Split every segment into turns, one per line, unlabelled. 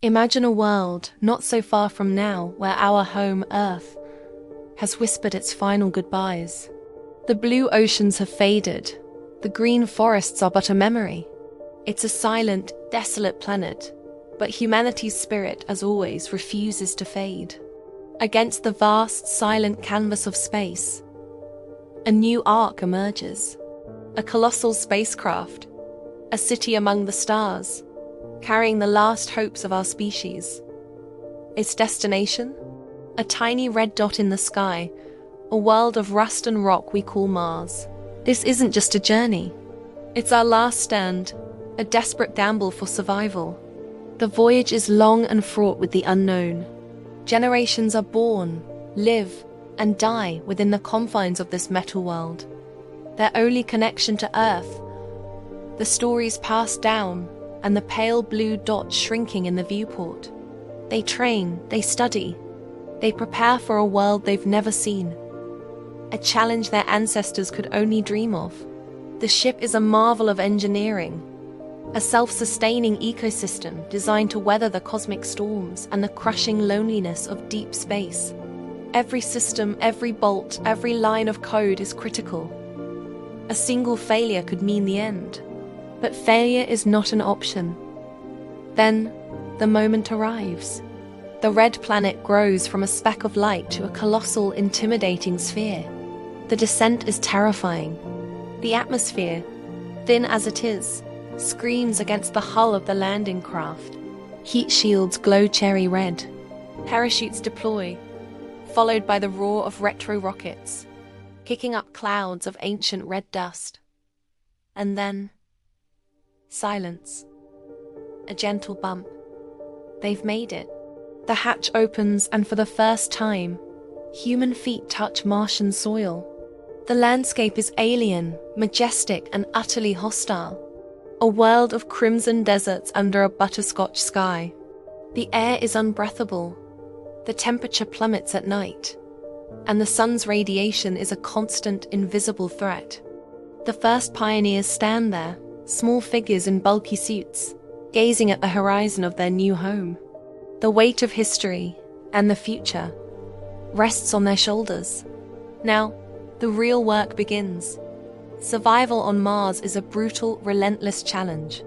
Imagine a world not so far from now where our home, Earth, has whispered its final goodbyes. The blue oceans have faded. The green forests are but a memory. It's a silent, desolate planet, but humanity's spirit, as always, refuses to fade. Against the vast, silent canvas of space, a new arc emerges. A colossal spacecraft, a city among the stars, carrying the last hopes of our species. Its destination? A tiny red dot in the sky, a world of rust and rock we call Mars. This isn't just a journey. It's our last stand, a desperate gamble for survival. The voyage is long and fraught with the unknown. Generations are born, live, and die within the confines of this metal world. Their only connection to Earth, the stories passed down, and the pale blue dot shrinking in the viewport. They train, they study, they prepare for a world they've never seen. A challenge their ancestors could only dream of. The ship is a marvel of engineering, a self-sustaining ecosystem designed to weather the cosmic storms and the crushing loneliness of deep space. Every system, every bolt, every line of code is critical. A single failure could mean the end. But failure is not an option. Then, the moment arrives. The red planet grows from a speck of light to a colossal, intimidating sphere. The descent is terrifying. The atmosphere, thin as it is, screams against the hull of the landing craft. Heat shields glow cherry red. Parachutes deploy, followed by the roar of retro rockets, kicking up clouds of ancient red dust. And then, silence. A gentle bump. They've made it. The hatch opens, and for the first time, human feet touch Martian soil. The landscape is alien, majestic, and utterly hostile. A world of crimson deserts under a butterscotch sky. The air is unbreathable. The temperature plummets at night, and the sun's radiation is a constant, invisible threat. The first pioneers stand there, small figures in bulky suits, gazing at the horizon of their new home. The weight of history and the future rests on their shoulders. Now, the real work begins. Survival on Mars is a brutal, relentless challenge.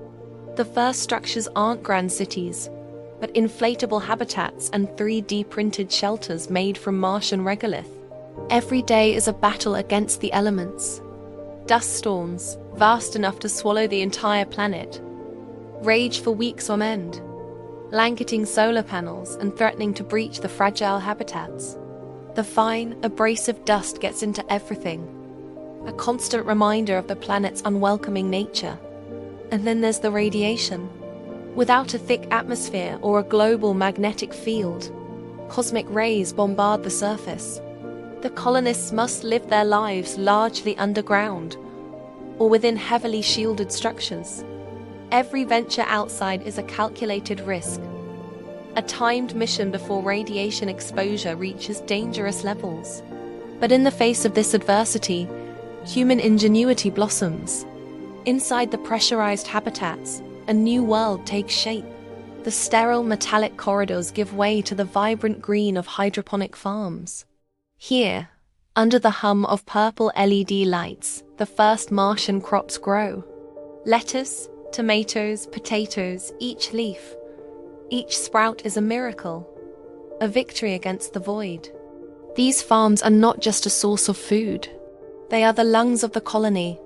The first structures aren't grand cities, but inflatable habitats and 3D printed shelters made from Martian regolith. Every day is a battle against the elements. Dust storms, vast enough to swallow the entire planet, rage for weeks on end, blanketing solar panels and threatening to breach the fragile habitats. The fine, abrasive dust gets into everything, a constant reminder of the planet's unwelcoming nature. And then there's the radiation. Without a thick atmosphere or a global magnetic field, cosmic rays bombard the surface. The colonists must live their lives largely underground or within heavily shielded structures. Every venture outside is a calculated risk, a timed mission before radiation exposure reaches dangerous levels. But in the face of this adversity, human ingenuity blossoms. Inside the pressurized habitats, a new world takes shape. The sterile metallic corridors give way to the vibrant green of hydroponic farms. Here, under the hum of purple LED lights, the first Martian crops grow. Lettuce, tomatoes, potatoes, each leaf, each sprout is a miracle, a victory against the void. These farms are not just a source of food. They are the lungs of the colony,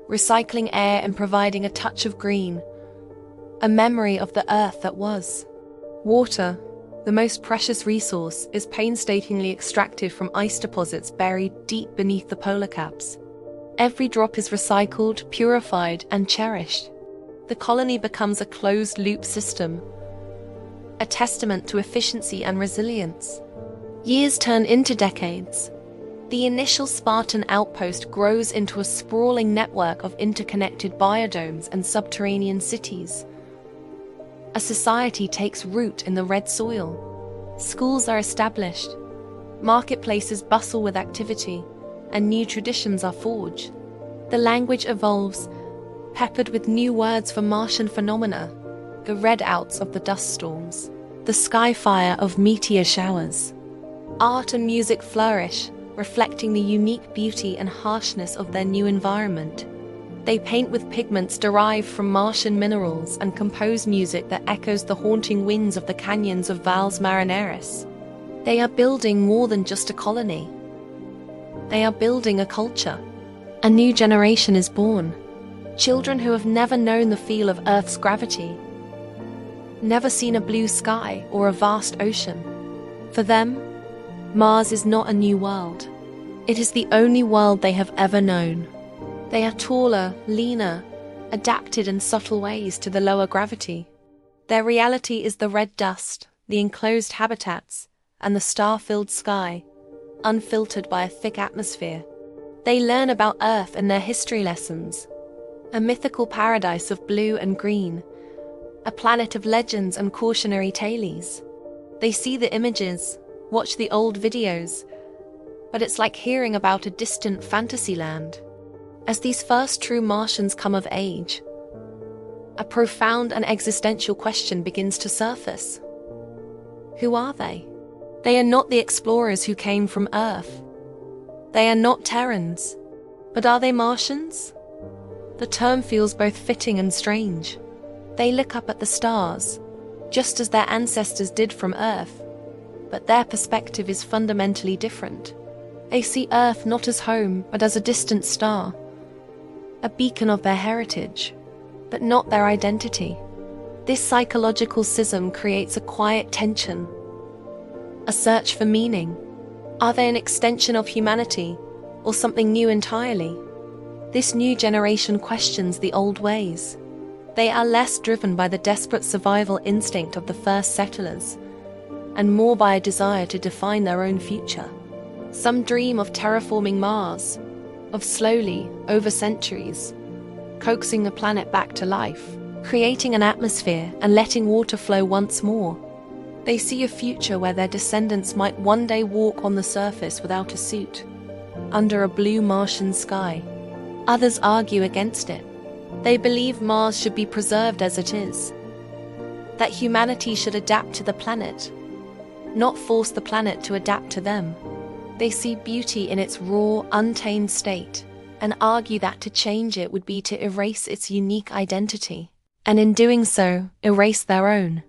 recycling air and providing a touch of green, a memory of the Earth that was. Water, the most precious resource, is painstakingly extracted from ice deposits buried deep beneath the polar caps. Every drop is recycled, purified, and cherished. The colony becomes a closed-loop system, a testament to efficiency and resilience. Years turn into decades. The initial Spartan outpost grows into a sprawling network of interconnected biodomes and subterranean cities. A society takes root in the red soil. Schools are established, marketplaces bustle with activity, and new traditions are forged. The language evolves, peppered with new words for Martian phenomena, the redouts of the dust storms, the sky fire of meteor showers. Art and music flourish, reflecting the unique beauty and harshness of their new environment. They paint with pigments derived from Martian minerals and compose music that echoes the haunting winds of the canyons of Valles Marineris. They are building more than just a colony. They are building a culture. A new generation is born. Children who have never known the feel of Earth's gravity, never seen a blue sky or a vast ocean. For them, Mars is not a new world. It is the only world they have ever known. They are taller, leaner, adapted in subtle ways to the lower gravity. Their reality is the red dust, the enclosed habitats, and the star-filled sky, unfiltered by a thick atmosphere. They learn about Earth in their history lessons, a mythical paradise of blue and green, a planet of legends and cautionary tales. They see the images, watch the old videos, but it's like hearing about a distant fantasy land. As these first true Martians come of age, a profound and existential question begins to surface. Who are they? They are not the explorers who came from Earth. They are not Terrans. But are they Martians? The term feels both fitting and strange. They look up at the stars, just as their ancestors did from Earth, but their perspective is fundamentally different. They see Earth not as home, but as a distant star, a beacon of their heritage, but not their identity. This psychological schism creates a quiet tension, a search for meaning. Are they an extension of humanity, or something new entirely? This new generation questions the old ways. They are less driven by the desperate survival instinct of the first settlers, and more by a desire to define their own future. Some dream of terraforming Mars, of slowly, over centuries, coaxing the planet back to life, creating an atmosphere and letting water flow once more. They see a future where their descendants might one day walk on the surface without a suit, under a blue Martian sky. Others argue against it. They believe Mars should be preserved as it is, that humanity should adapt to the planet, not force the planet to adapt to them. They see beauty in its raw, untamed state, and argue that to change it would be to erase its unique identity, and in doing so, erase their own.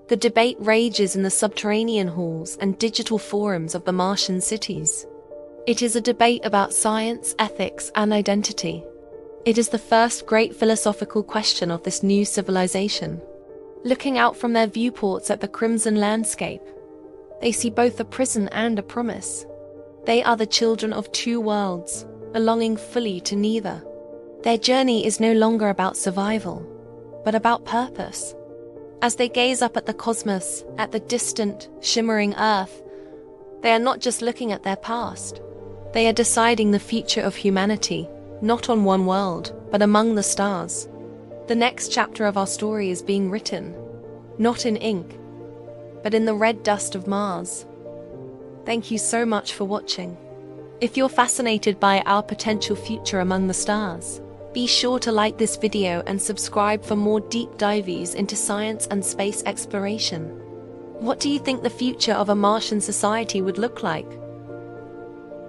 The debate rages in the subterranean halls and digital forums of the Martian cities. It is a debate about science, ethics, and identity. It is the first great philosophical question of this new civilization. Looking out from their viewports at the crimson landscape, they see both a prison and a promise. They are the children of two worlds, belonging fully to neither. Their journey is no longer about survival, but about purpose. As they gaze up at the cosmos, at the distant, shimmering Earth, they are not just looking at their past. They are deciding the future of humanity, not on one world, but among the stars. The next chapter of our story is being written, not in ink, but in the red dust of Mars. Thank you so much for watching. If you're fascinated by our potential future among the stars, be sure to like this video and subscribe for more deep dives into science and space exploration. What do you think the future of a Martian society would look like?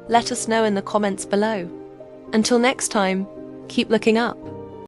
Let us know in the comments below. Until next time, keep looking up.